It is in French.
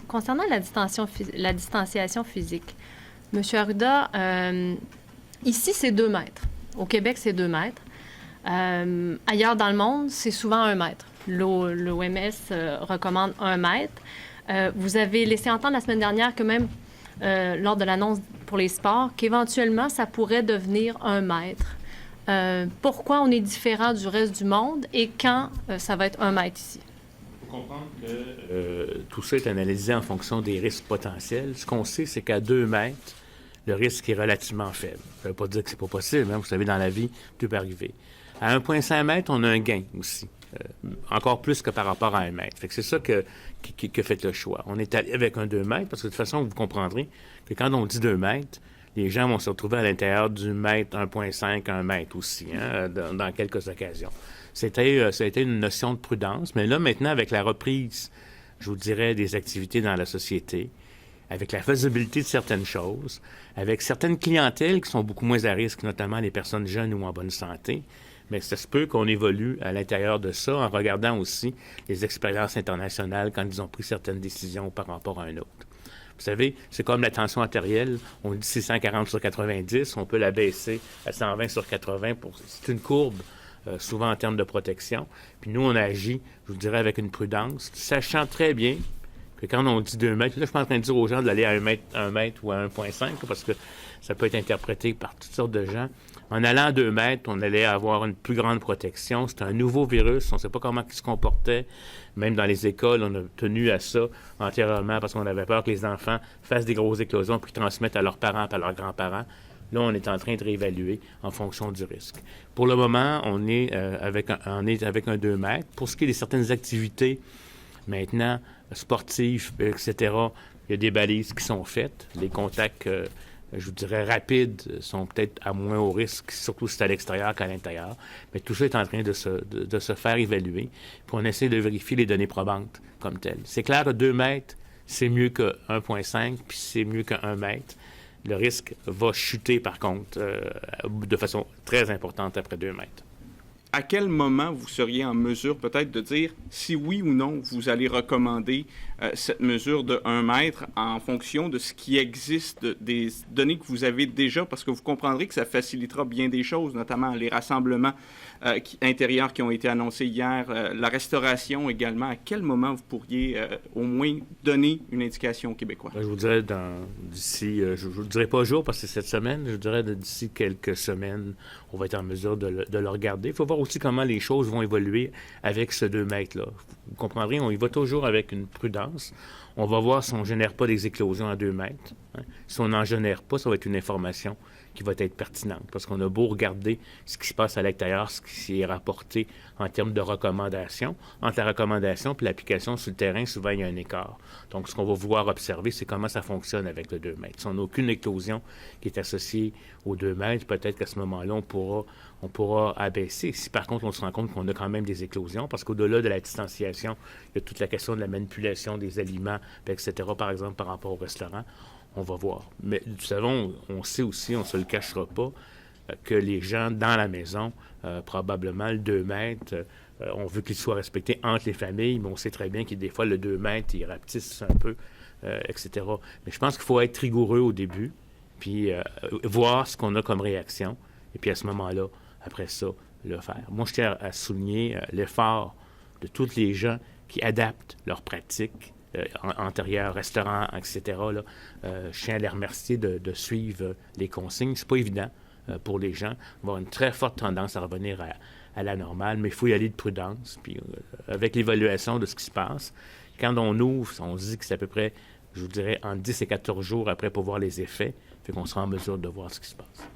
Concernant la distanciation physique, M. Arruda, ici, c'est 2 mètres. Au Québec, c'est 2 mètres. Ailleurs dans le monde, c'est souvent 1 mètre. L'OMS recommande 1 mètre. Vous avez laissé entendre la semaine dernière que même lors de l'annonce pour les sports, qu'éventuellement, ça pourrait devenir 1 mètre. Pourquoi on est différent du reste du monde et quand ça va être 1 mètre ici? Il faut comprendre que tout ça est analysé en fonction des risques potentiels. Ce qu'on sait, c'est qu'à 2 mètres, le risque est relativement faible. Ça ne veut pas dire que c'est pas possible. Hein? Vous savez, dans la vie, tout peut arriver. À 1,5 mètre, on a un gain aussi. Encore plus que par rapport à 1 mètre. Fait que c'est ça qui fait le choix. On est allé avec un 2 mètres parce que de toute façon, vous comprendrez que quand on dit 2 mètres, les gens vont se retrouver à l'intérieur du mètre 1,5, 1 mètre aussi, hein, dans quelques occasions. Ça a été une notion de prudence, mais là, maintenant, avec la reprise, je vous dirais, des activités dans la société, avec la faisabilité de certaines choses, avec certaines clientèles qui sont beaucoup moins à risque, notamment les personnes jeunes ou en bonne santé, mais ça se peut qu'on évolue à l'intérieur de ça en regardant aussi les expériences internationales quand ils ont pris certaines décisions par rapport à un autre. Vous savez, c'est comme la tension artérielle. On dit 640 sur 90, on peut la baisser à 120 sur 80. C'est une courbe, souvent en termes de protection. Puis nous, on agit, je vous dirais, avec une prudence, sachant très bien que quand on dit 2 mètres, là, je suis pas en train de dire aux gens d'aller à 1 mètre ou à 1,5, parce que ça peut être interprété par toutes sortes de gens. En allant à 2 mètres, on allait avoir une plus grande protection. C'est un nouveau virus. On ne sait pas comment il se comportait. Même dans les écoles, on a tenu à ça antérieurement parce qu'on avait peur que les enfants fassent des grosses éclosions puis transmettent à leurs parents et à leurs grands-parents. Là, on est en train de réévaluer en fonction du risque. Pour le moment, on est avec un 2 mètres. Pour ce qui est de certaines activités, maintenant, sportives, etc., il y a des balises qui sont faites. Les contacts je vous dirais, rapides, sont peut-être à moins haut risque, surtout si c'est à l'extérieur qu'à l'intérieur. Mais tout ça est en train de se faire évaluer. Puis on essaie de vérifier les données probantes comme telles. C'est clair que 2 mètres, c'est mieux que 1,5, puis c'est mieux que 1 mètre. Le risque va chuter, par contre, de façon très importante après 2 mètres. À quel moment vous seriez en mesure peut-être de dire si oui ou non vous allez recommander cette mesure de 1 mètre en fonction de ce qui existe, des données que vous avez déjà, parce que vous comprendrez que ça facilitera bien des choses, notamment les rassemblements intérieurs qui ont été annoncés hier, la restauration également. À quel moment vous pourriez au moins donner une indication aux Québécois? Je vous dirais d'ici, je ne vous dirais pas jour parce que c'est cette semaine, je dirais d'ici quelques semaines, on va être en mesure de le regarder. Il faut voir aussi comment les choses vont évoluer avec ce 2 mètres-là. Vous comprendrez, on y va toujours avec une prudence. On va voir si on ne génère pas des éclosions à 2 mètres. Hein. Si on n'en génère pas, ça va être une information qui va être pertinente. Parce qu'on a beau regarder ce qui se passe à l'extérieur, ce qui est rapporté en termes de recommandations. Entre la recommandation et l'application sur le terrain, souvent, il y a un écart. Donc, ce qu'on va vouloir observer, c'est comment ça fonctionne avec le 2 mètres. Si on n'a aucune éclosion qui est associée aux 2 mètres, peut-être qu'à ce moment-là, on pourra abaisser. Si, par contre, on se rend compte qu'on a quand même des éclosions, parce qu'au-delà de la distanciation, il y a toute la question de la manipulation des aliments, etc., par exemple, par rapport au restaurant. On va voir. Mais nous savons, on sait aussi, on ne se le cachera pas, que les gens dans la maison, probablement le 2 mètres, on veut qu'il soit respecté entre les familles, mais on sait très bien que des fois, le 2 mètres, il rapetisse un peu, etc. Mais je pense qu'il faut être rigoureux au début, puis voir ce qu'on a comme réaction, et puis à ce moment-là, après ça, le faire. Moi, je tiens à souligner l'effort de tous les gens qui adaptent leurs pratiques antérieurs, restaurants, etc. Là, je tiens à les remercier de suivre les consignes. C'est pas évident pour les gens. On va avoir une très forte tendance à revenir à la normale, mais il faut y aller de prudence. Puis avec l'évaluation de ce qui se passe, quand on ouvre, on se dit que c'est à peu près, je vous dirais, entre 10 et 14 jours après pour voir les effets, fait qu'on sera en mesure de voir ce qui se passe.